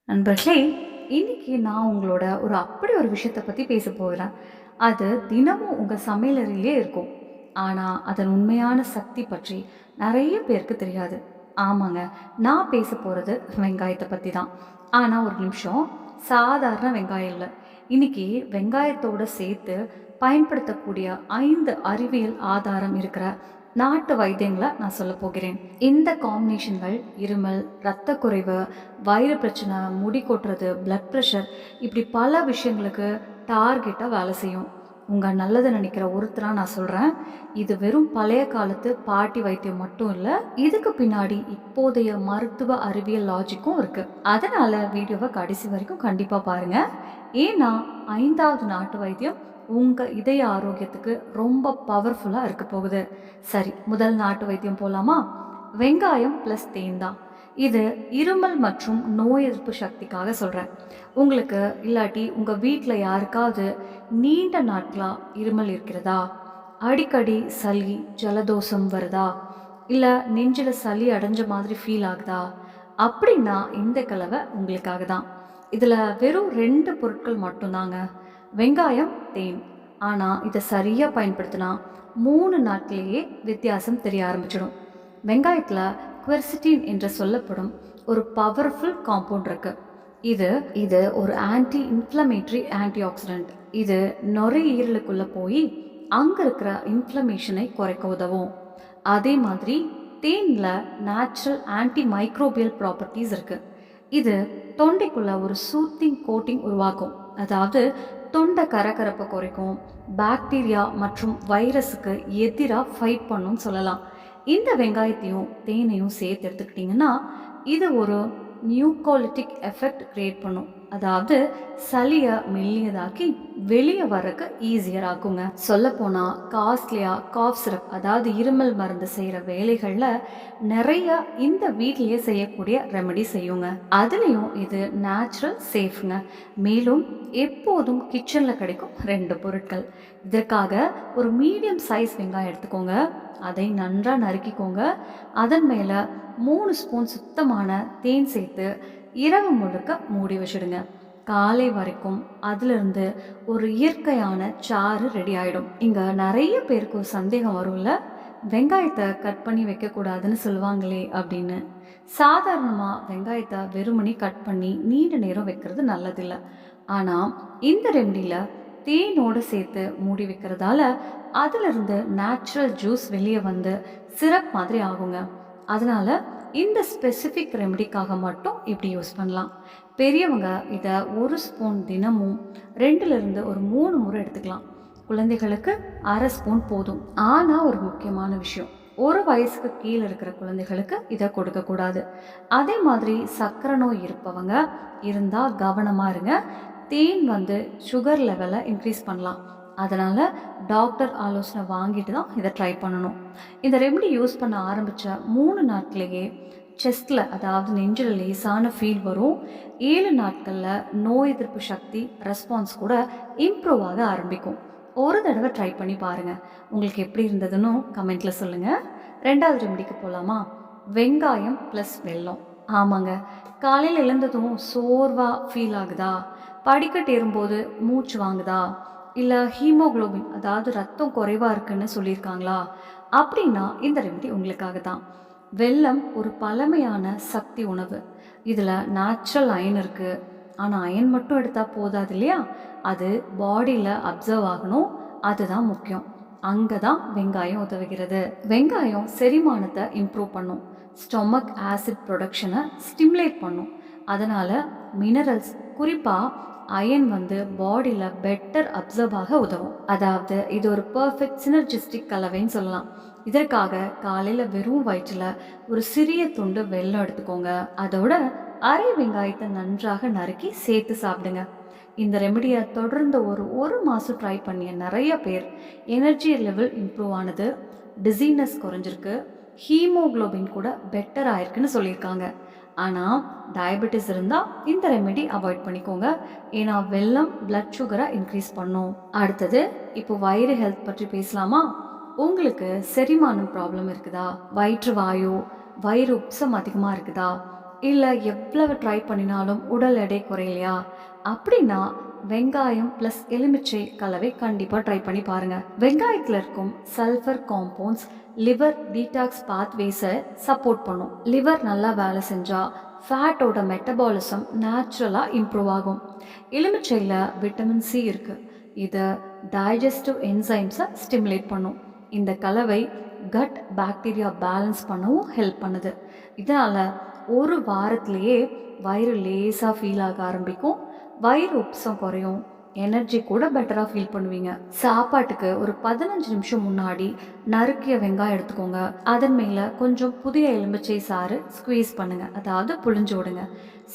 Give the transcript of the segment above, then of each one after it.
நண்பர்களே, இன்னைக்கு நான் உங்களோட அப்படி ஒரு விஷயத்தை பற்றி பேச போகிறேன். அது தினமும் உங்கள் சமையலறையிலே இருக்கும். ஆனால் அதன் உண்மையான சக்தி பற்றி நிறைய பேருக்கு தெரியாது. ஆமாங்க, நான் பேச போகிறது வெங்காயத்தை பற்றி தான். ஆனால் ஒரு நிமிஷம், சாதாரண வெங்காயம் இல்லை. இன்னைக்கு வெங்காயத்தோடு சேர்த்து பயன்படுத்தக்கூடிய 5 அறிவியல் ஆதாரம் இருக்கிற நாட்டு வைத்தியங்களை நான் சொல்ல போகிறேன். இந்த காம்பினேஷன்கள் இருமல், இரத்த குறைவு, வயிறு பிரச்சனை, முடி கொட்டுறது, பிளட் ப்ரெஷர், இப்படி பல விஷயங்களுக்கு டார்கெட்டாக வேலை செய்யும். உங்கள் நல்லது நினைக்கிற ஒருத்தராக நான் சொல்கிறேன். இது வெறும் பழைய காலத்து பாட்டி வைத்தியம் மட்டும் இல்லை, இதுக்கு பின்னாடி இப்போதைய மருத்துவ அறிவியல் லாஜிக்கும் இருக்குது. அதனால் வீடியோவை கடைசி வரைக்கும் கண்டிப்பாக பாருங்கள். ஏன்னா 5வது நாட்டு வைத்தியம் உங்கள் இதய ஆரோக்கியத்துக்கு ரொம்ப பவர்ஃபுல்லாக இருக்க போகுது. சரி, முதல் நாட்டு வைத்தியம் போகலாமா? வெங்காயம் ப்ளஸ் தேன் தான். இது இருமல் மற்றும் நோய் எதிர்ப்பு சக்திக்காக சொல்கிறேன். உங்களுக்கு இல்லாட்டி உங்கள் வீட்டில் யாருக்காவது நீண்ட நாட்களாக இருமல் இருக்கிறதா, அடிக்கடி சளி ஜலதோஷம் வருதா, இல்லை நெஞ்சில் சளி அடைஞ்ச மாதிரி ஃபீல் ஆகுதா, அப்படின்னா இந்த கலவை உங்களுக்காக தான். இதில் வெறும் 2 பொருட்கள் மட்டும்தாங்க, வெங்காயம், தேன். ஆனால் இதை சரியாக பயன்படுத்தினா 3 நாட்களையே வித்தியாசம் தெரிய ஆரம்பிச்சிடும். வெங்காயத்தில் குவெர்சிட்டின் என்று சொல்லப்படும் ஒரு பவர்ஃபுல் காம்பவுண்ட் இருக்கு. இது இது ஒரு ஆன்டி இன்ஃப்ளமேட்டரி ஆன்டி ஆக்சிடென்ட். இது நுரையீரலுக்குள்ளே போய் அங்கே இருக்கிற இன்ஃப்ளமேஷனை குறைக்க உதவும். அதே மாதிரி தேனில் நேச்சுரல் ஆன்டி மைக்ரோபியல் ப்ராப்பர்ட்டிஸ் இருக்குது. இது தொண்டைக்குள்ள ஒரு சூத்திங் கோட்டிங் உருவாக்கும். அதாவது தொண்டை கரகரப்பை குறைக்கும், பாக்டீரியா மற்றும் வைரஸுக்கு எதிராக ஃபைட் பண்ணுன்னு சொல்லலாம். இந்த வெங்காயத்தையும் தேனையும் சேர்த்து எடுத்துக்கிட்டிங்கன்னா இது ஒரு நியூகாலிட்டிக் எஃபெக்ட் கிரியேட் பண்ணும். அதாவது சளியை மெல்லியதாக்கி வெளியே வரக்கு ஈஸியர் ஆக்குங்க. சொல்லப்போனால் காஸ்ட்லியாக காஃப் சிரப், அதாவது இருமல் மருந்து செய்கிற வேலைகளில் நிறைய இந்த வீட்லேயே செய்யக்கூடிய ரெமெடி செய்யுங்க. அதுலேயும் இது நேச்சுரல் சேஃப்ங்க. மேலும் எப்போதும் கிச்சனில் கிடைக்கும் 2 பொருட்கள். இதற்காக ஒரு மீடியம் சைஸ் வெங்காயம் எடுத்துக்கோங்க. அதை நன்றாக நறுக்கிக்கோங்க. அதன் மேலே 3 ஸ்பூன் சுத்தமான தேன் சேர்த்து இரவு முழுக்க மூடி வச்சிடுங்க. காலை வரைக்கும் அதிலிருந்து ஒரு இயற்கையான சாறு ரெடி ஆகிடும். இங்கே நிறைய பேருக்கு ஒரு சந்தேகம் வரும்ல, வெங்காயத்தை கட் பண்ணி வைக்கக்கூடாதுன்னு சொல்லுவாங்களே அப்படின்னு. சாதாரணமாக வெங்காயத்தை வெறுமனே கட் பண்ணி நீண்ட நேரம் வைக்கிறது நல்லதில்லை. ஆனால் இந்த ரெமடியில் தேனோடு சேர்த்து மூடி வைக்கிறதால அதிலிருந்து நேச்சுரல் ஜூஸ் வெளியே வந்து சிரப் மாதிரி ஆகுங்க. அதனால் இந்த ஸ்பெசிஃபிக் ரெமடிக்காக மட்டும் இப்படி யூஸ் பண்ணலாம். பெரியவங்க இதை 1 ஸ்பூன் தினமும் 2லிருந்து ஒரு 3 முறை எடுத்துக்கலாம். குழந்தைகளுக்கு அரை ஸ்பூன் போதும். ஆனால் ஒரு முக்கியமான விஷயம், 1 வயசுக்கு கீழே இருக்கிற குழந்தைகளுக்கு இதை கொடுக்கக்கூடாது. அதே மாதிரி சர்க்கரை நோய் இருப்பவங்க இருந்தால் கவனமாக இருங்க. தேன் சுகர் லெவலை இன்க்ரீஸ் பண்ணலாம். அதனால் டாக்டர் ஆலோசனை வாங்கிட்டு தான் இதை ட்ரை பண்ணணும். இந்த ரெமெடி யூஸ் பண்ண ஆரம்பித்த 3 நாட்களையே செஸ்ட்டில், அதாவது நெஞ்சில் லேசான ஃபீல் வரும். 7 நாட்களில் நோய் எதிர்ப்பு சக்தி ரெஸ்பான்ஸ் கூட இம்ப்ரூவ் ஆக ஆரம்பிக்கும். ஒரு தடவை ட்ரை பண்ணி பாருங்கள். உங்களுக்கு எப்படி இருந்ததுன்னு கமெண்ட்டில் சொல்லுங்கள். 2வது ரெமெடிக்கு போகலாமா? வெங்காயம் ப்ளஸ் வெல்லம். ஆமாங்க, காலையில் எழுந்ததும் சோர்வாக ஃபீல் ஆகுதா, படிக்கட்டு ஏறும்போது மூச்சு வாங்குதா, இல்லை ஹீமோக்ளோபின், அதாவது ரத்தம் குறைவாக இருக்குன்னு சொல்லியிருக்காங்களா, அப்படின்னா இந்த ரெமெடி உங்களுக்காக தான். வெல்லம் ஒரு பழமையான சக்தி உணவு. இதில் நேச்சுரல் அயன் இருக்குது. ஆனால் அயன் மட்டும் எடுத்தால் போதாது இல்லையா, அது பாடியில் அப்சர்வ் ஆகணும். அதுதான் முக்கியம். அங்கே தான் வெங்காயம் உதவுகிறது. வெங்காயம் செரிமானத்தை இம்ப்ரூவ் பண்ணும், ஸ்டொமக் ஆசிட் ப்ரொடக்ஷனை ஸ்டிமுலேட் பண்ணும். அதனால் மினரல்ஸ், குறிப்பாக அயன் பாடியில் பெட்டர் அப்சர்வ் ஆக உதவும். அதாவது இது ஒரு பர்ஃபெக்ட் சினர்ஜிஸ்டிக் கலவைன்னு சொல்லலாம். இதற்காக காலையில் வெறும் வயிற்றில் ஒரு சிறிய துண்டு வெல்லம் எடுத்துக்கோங்க. அதோட அரை வெங்காயத்தை நன்றாக நறுக்கி சேர்த்து சாப்பிடுங்க. இந்த ரெமெடியை தொடர்ந்து ஒரு மாதம் ட்ரை பண்ணிய நிறைய பேர் எனர்ஜி லெவல் இம்ப்ரூவ் ஆனது, டிசீனஸ் குறைஞ்சிருக்கு, ஹீமோக்ளோபின் கூட பெட்டர் ஆயிருக்குன்னு சொல்லியிருக்காங்க. ஆனால் டயபெட்டிஸ் இருந்தால் இந்த ரெமெடி அவாய்ட் பண்ணிக்கோங்க. ஏன்னா வெல்லம் பிளட் சுகரை இன்க்ரீஸ் பண்ணும். அடுத்தது, இப்போ வயிறு ஹெல்த் பற்றி பேசலாமா? உங்களுக்கு செரிமானம் ப்ராப்ளம் இருக்குதா, வயிற்று வாயு, வயிறு உப்சம் அதிகமாக இருக்குதா, இல்லை எவ்வளவு ட்ரை பண்ணினாலும் உடல் எடை குறையலையா அப்படின்னா வெங்காயம் ப்ளஸ் எலுமிச்சை கலவை கண்டிப்பாக ட்ரை பண்ணி பாருங்கள். வெங்காயத்தில் இருக்கும் சல்ஃபர் காம்பவுண்ட்ஸ் லிவர் டீடாக்ஸ் பாத்வேஸை சப்போர்ட் பண்ணும். லிவர் நல்லா வேலை செஞ்சால் ஃபேட்டோட மெட்டபாலிசம் நேச்சுரலாக இம்ப்ரூவ் ஆகும். எலுமிச்சையில் விட்டமின் சி இருக்குது. இது டைஜஸ்டிவ் என்சைம்ஸை ஸ்டிமுலேட் பண்ணும். இந்த கலவை கட் பாக்டீரியா பேலன்ஸ் பண்ணவும் ஹெல்ப் பண்ணுது. இதனால் ஒரு வாரத்திலேயே வயிறு லேசாக ஃபீல் ஆக ஆரம்பிக்கும். வயிறு உப்சம் குறையும். எனர்ஜி கூட பெட்டராக ஃபீல் பண்ணுவீங்க. சாப்பாட்டுக்கு ஒரு 15 நிமிஷம் முன்னாடி நறுக்கிய வெங்காயம் எடுத்துக்கோங்க. அதன் மேலே கொஞ்சம் புதிய எலுமிச்சை சாறு ஸ்குவீஸ் பண்ணுங்க, அதாவது புழிஞ்சு விடுங்க.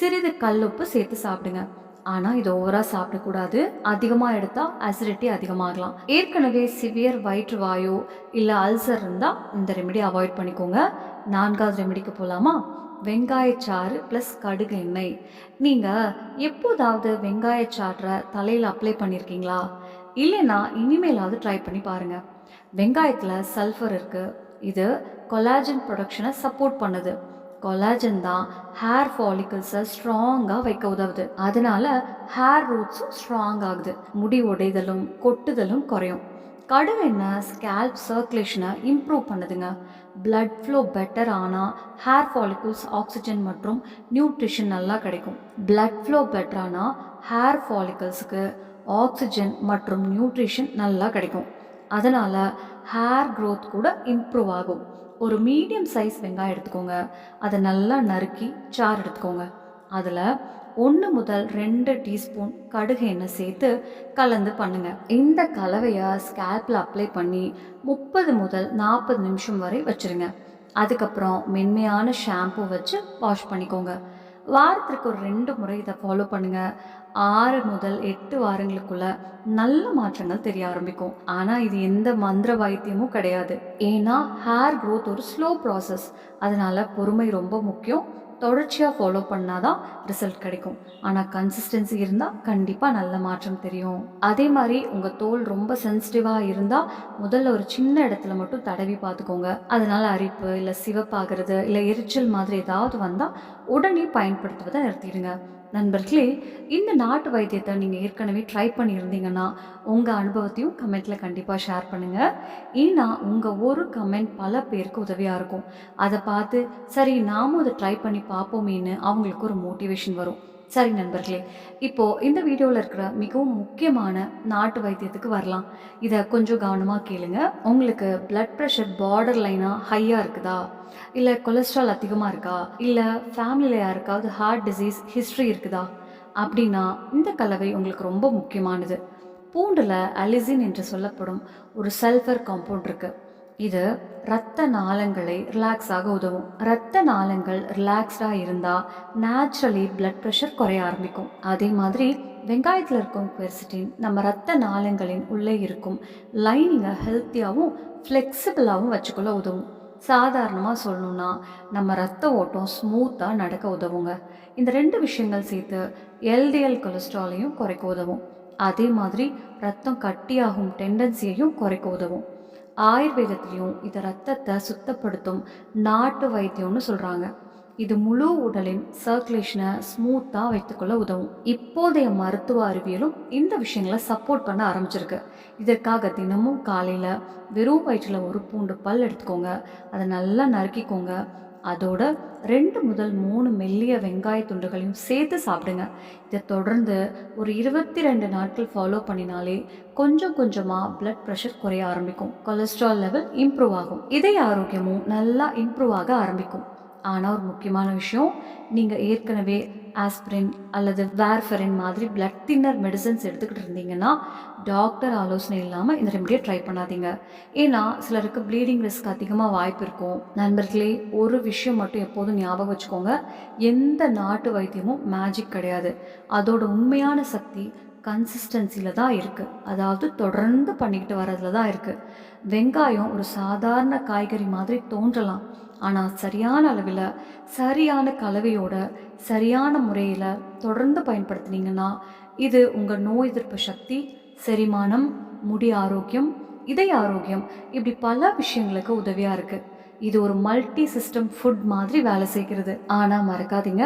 சிறிது கல்லுப்பு சேர்த்து சாப்பிடுங்க. ஆனால் இது ஓவராக சாப்பிடக்கூடாது. அதிகமாக எடுத்தால் அசிடிட்டி அதிகமாகலாம். ஏற்கனவே சிவியர் வயிற்று வாயு இல்லை அல்சர் இருந்தால் இந்த ரெமெடி அவாய்ட் பண்ணிக்கோங்க. 4வது ரெமெடிக்கு போகலாமா? வெங்காயச்சாறு ப்ளஸ் கடுகு எண்ணெய். நீங்கள் எப்போதாவது வெங்காயச்சாற்றை தலையில் அப்ளை பண்ணியிருக்கீங்களா? இல்லைன்னா இனிமேலாவது ட்ரை பண்ணி பாருங்கள். வெங்காயத்தில் சல்ஃபர் இருக்குது. இது கொலாஜன் ப்ரொடக்ஷனை சப்போர்ட் பண்ணுது. கொலாஜன் தான் ஹேர் ஃபாலிகல்ஸை ஸ்ட்ராங்காக வைக்க உதவுது. அதனால ஹேர் ரூட்ஸும் ஸ்ட்ராங் ஆகுது. முடி உடைதலும் கொட்டுதலும் குறையும். கடுகு எண்ணெய் ஸ்கேல்ப் சர்க்குலேஷனை இம்ப்ரூவ் பண்ணுதுங்க. பிளட் ஃப்ளோ பெட்டர் ஆனால் ஹேர் ஃபாலிகல்ஸ் ஆக்சிஜன் மற்றும் நியூட்ரிஷன் நல்லா கிடைக்கும். பிளட் ஃப்ளோ பெட்டர் ஆனால் ஹேர் ஃபாலிகல்ஸுக்கு ஆக்சிஜன் மற்றும் நியூட்ரிஷன் நல்லா கிடைக்கும். அதனால் ஹேர் க்ரோத் கூட இம்ப்ரூவ் ஆகும். ஒரு மீடியம் சைஸ் வெங்காயம் எடுத்துக்கோங்க. அதை நல்லா நறுக்கி சாறு எடுத்துக்கோங்க. அதில் 1 முதல் 2 டீஸ்பூன் கடுகு எண்ணெய் சேர்த்து கலந்து பண்ணுங்கள். இந்த கலவையை ஸ்கேல்பில் அப்ளை பண்ணி 30 முதல் 40 நிமிஷம் வரை வச்சுருங்க. அதுக்கப்புறம் மென்மையான ஷாம்பு வச்சு வாஷ் பண்ணிக்கோங்க. வாரத்திற்கு ஒரு 2 முறை இதை ஃபாலோ பண்ணுங்கள். 6 முதல் 8 வாரங்களுக்குள்ள நல்ல மாற்றங்கள் தெரிய ஆரம்பிக்கும். ஆனால் இது எந்த மந்திர வைத்தியமும் கிடையாது. ஏன்னா ஹேர் க்ரோத் ஒரு ஸ்லோ ப்ராசஸ். அதனால பொறுமை ரொம்ப முக்கியம். தொடர்ச்சியாக ஃபாலோ பண்ணாதான் ரிசல்ட் கிடைக்கும். ஆனால் கன்சிஸ்டன்சி இருந்தால் கண்டிப்பாக நல்ல மாற்றம் தெரியும். அதே மாதிரி உங்கள் தோல் ரொம்ப சென்சிட்டிவாக இருந்தால் முதல்ல ஒரு சின்ன இடத்துல மட்டும் தடவி பார்த்துக்கோங்க. அதனால் அரிப்பு இல்லை சிவப்பாகிறது இல்லை எரிச்சல் மாதிரி ஏதாவது வந்தால் உடனே பயன்படுத்துவதை நிறுத்திடுங்க. நண்பர்களே, இந்த நாட்டு வைத்தியத்தை நீங்கள் ஏற்கனவே ட்ரை பண்ணியிருந்தீங்கன்னா உங்கள் அனுபவத்தையும் கமெண்ட்டில் கண்டிப்பாக ஷேர் பண்ணுங்கள். ஏன்னா உங்கள் ஒரு கமெண்ட் பல பேருக்கு உதவியாக இருக்கும். அதை பார்த்து சரி நாமும் அதை ட்ரை பண்ணி பார்ப்போமேன்னு அவங்களுக்கு ஒரு மோட்டிவேஷன் வரும். சரி நண்பர்களே, இப்போது இந்த வீடியோவில் இருக்கிற மிகவும் முக்கியமான நாட்டு வைத்தியத்துக்கு வரலாம். இதை கொஞ்சம் கவனமாக கேளுங்க. உங்களுக்கு பிளட் ப்ரெஷர் பார்டர் லைனாக ஹையாக இருக்குதா, இல்லை கொலஸ்ட்ரால் அதிகமாக இருக்கா, இல்லை ஃபேமிலியில் யாருக்காவது ஹார்ட் டிசீஸ் ஹிஸ்ட்ரி இருக்குதா அப்படின்னா இந்த கலவை உங்களுக்கு ரொம்ப முக்கியமானது. பூண்டில் அலிசின் என்று சொல்லப்படும் ஒரு சல்ஃபர் காம்பவுண்ட் இருக்குது. இது இரத்த நாளங்களை ரிலாக்ஸாக உதவும். இரத்த நாளங்கள் ரிலாக்ஸ்டாக இருந்தால் நேச்சுரலி பிளட் ப்ரெஷர் குறைய ஆரம்பிக்கும். அதே மாதிரி வெங்காயத்தில் இருக்கும் குவெர்சிட்டின் நம்ம இரத்த நாளங்களின் உள்ளே இருக்கும் லைனிங்கை ஹெல்த்தியாகவும் ஃப்ளெக்சிபிளாகவும் வச்சுக்கொள்ள உதவும். சாதாரணமாக சொல்லணுன்னா நம்ம ரத்த ஓட்டம் ஸ்மூத்தாக நடக்க உதவுங்க. இந்த 2 விஷயங்கள் சேர்த்து எல்டிஎல் கொலஸ்ட்ராலையும் குறைக்க உதவும். அதே மாதிரி ரத்தம் கட்டியாகும் டெண்டன்சியையும் குறைக்க உதவும். ஆயுர்வேதத்திலையும் இதை ரத்தத்தை சுத்தப்படுத்தும் நாட்டு வைத்தியம்னு சொல்கிறாங்க. இது முழு உடலின் சர்க்குலேஷனை ஸ்மூத்தாக வைத்துக்கொள்ள உதவும். இப்போதைய மருத்துவ அறிவியலும் இந்த விஷயங்களை சப்போர்ட் பண்ண ஆரம்பிச்சிருக்கு. இதற்காக தினமும் காலையில் வெறும் வயிற்றில் ஒரு பூண்டு பல் எடுத்துக்கோங்க. அதை நல்லா நறுக்கிக்கோங்க. அதோட 2 முதல் 3 மெல்லிய வெங்காய துண்டுகளையும் சேர்த்து சாப்பிடுங்க. இதை தொடர்ந்து ஒரு 22 நாட்கள் ஃபாலோ பண்ணினாலே கொஞ்சம் கொஞ்சமாக பிளட் ப்ரெஷர் குறைய ஆரம்பிக்கும். கொலஸ்ட்ரால் லெவல் இம்ப்ரூவ் ஆகும். இதய ஆரோக்கியமும் நல்லா இம்ப்ரூவ் ஆக ஆரம்பிக்கும். ஆனால் ஒரு முக்கியமான விஷயம், நீங்கள் ஏற்கனவே ஆஸ்பிரின் அல்லது வார்ஃபரின் மாதிரி பிளட் தின்னர் மெடிசன்ஸ் எடுத்துக்கிட்டு இருந்தீங்கன்னா டாக்டர் ஆலோசனை இல்லாமல் இந்த ரெமடியை ட்ரை பண்ணாதீங்க. ஏன்னா சிலருக்கு ப்ளீடிங் ரிஸ்க் அதிகமாக வாய்ப்பு இருக்கும். நண்பர்களே, ஒரு விஷயம் மட்டும் எப்போதும் ஞாபகம் வச்சுக்கோங்க, எந்த நாட்டு வைத்தியமும் மேஜிக் கிடையாது. அதோட உண்மையான சக்தி கன்சிஸ்டன்சியில் தான் இருக்குது. அதாவது தொடர்ந்து பண்ணிக்கிட்டு வர்றதுல தான் இருக்குது. வெங்காயம் ஒரு சாதாரண காய்கறி மாதிரி தோன்றலாம். ஆனால் சரியான அளவில் சரியான கலவையோட சரியான முறையில் தொடர்ந்து பயன்படுத்தினீங்கன்னா இது உங்கள் நோய் எதிர்ப்பு சக்தி, செரிமானம், முடி ஆரோக்கியம், இதய ஆரோக்கியம் இப்படி பல விஷயங்களுக்கு உதவியாக இருக்குது. இது ஒரு மல்டி சிஸ்டம் ஃபுட் மாதிரி வேலை செய்கிறது. ஆனால் மறக்காதீங்க,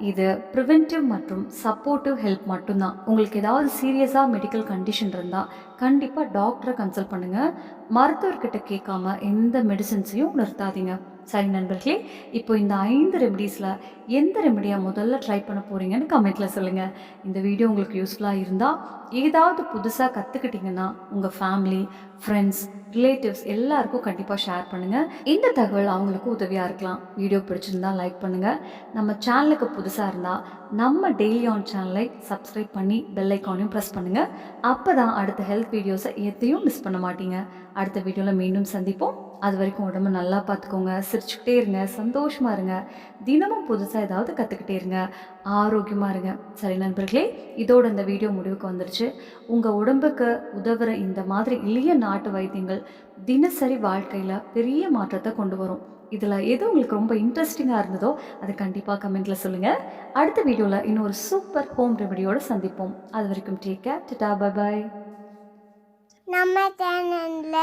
இது ப்ரிவென்டிவ் மற்றும் சப்போர்ட்டிவ் ஹெல்ப் மட்டும்தான். உங்களுக்கு ஏதாவது சீரியஸாக மெடிக்கல் கண்டிஷன் இருந்தால் கண்டிப்பாக டாக்டரை கன்சல்ட் பண்ணுங்கள். மருத்துவர்கிட்ட கேட்காம எந்த மெடிசன்ஸையும் நிறுத்தாதீங்க. சரி நண்பர்களே, இப்போ இந்த 5 ரெமடிஸில் எந்த ரெமடியை முதல்ல ட்ரை பண்ண போகிறீங்கன்னு கமெண்ட்டில் சொல்லுங்கள். இந்த வீடியோ உங்களுக்கு யூஸ்ஃபுல்லாக இருந்தால், ஏதாவது புதுசாக கற்றுக்கிட்டிங்கன்னா உங்கள் ஃபேமிலி, ஃப்ரெண்ட்ஸ், ரிலேட்டிவ்ஸ் எல்லாருக்கும் கண்டிப்பாக ஷேர் பண்ணுங்கள். இந்த தகவல் அவங்களுக்கு உதவியாக இருக்கலாம். வீடியோ பிடிச்சிருந்தா லைக் பண்ணுங்கள். நம்ம சேனலுக்கு புதுசாக இருந்தால் நம்ம டெய்லி ஆன் சேனலை சப்ஸ்கிரைப் பண்ணி பெல் ஐக்கானையும் ப்ரெஸ் பண்ணுங்கள். அப்போ தான் அடுத்த ஹெல்த் வீடியோஸை எதையும் மிஸ் பண்ண மாட்டீங்க. அடுத்த வீடியோவில் மீண்டும் சந்திப்போம். அது வரைக்கும் உடம்பு நல்லா பார்த்துக்கோங்க. சிரிச்சுக்கிட்டே இருங்க, சந்தோஷமாக இருங்க. தினமும் புதுசாக ஏதாவது கற்றுக்கிட்டே இருங்க. ஆரோக்கியமாக இருங்க. சரி நண்பர்களே, இதோட இந்த வீடியோ முடிவுக்கு வந்துடுச்சு. உங்கள் உடம்புக்கு உதவுற இந்த மாதிரி எளிய நாட்டு வைத்தியங்கள் தினசரி வாழ்க்கையில் பெரிய மாற்றத்தை கொண்டு வரும். இதில் எது உங்களுக்கு ரொம்ப இன்ட்ரெஸ்டிங்காக இருந்ததோ அதை கண்டிப்பாக கமெண்ட்டில் சொல்லுங்கள். அடுத்த வீடியோவில் இன்னொரு சூப்பர் ஹோம் ரெமடியோடு சந்திப்போம். அது வரைக்கும் take care. Tata, bye bye. நம்ம சேனல்ல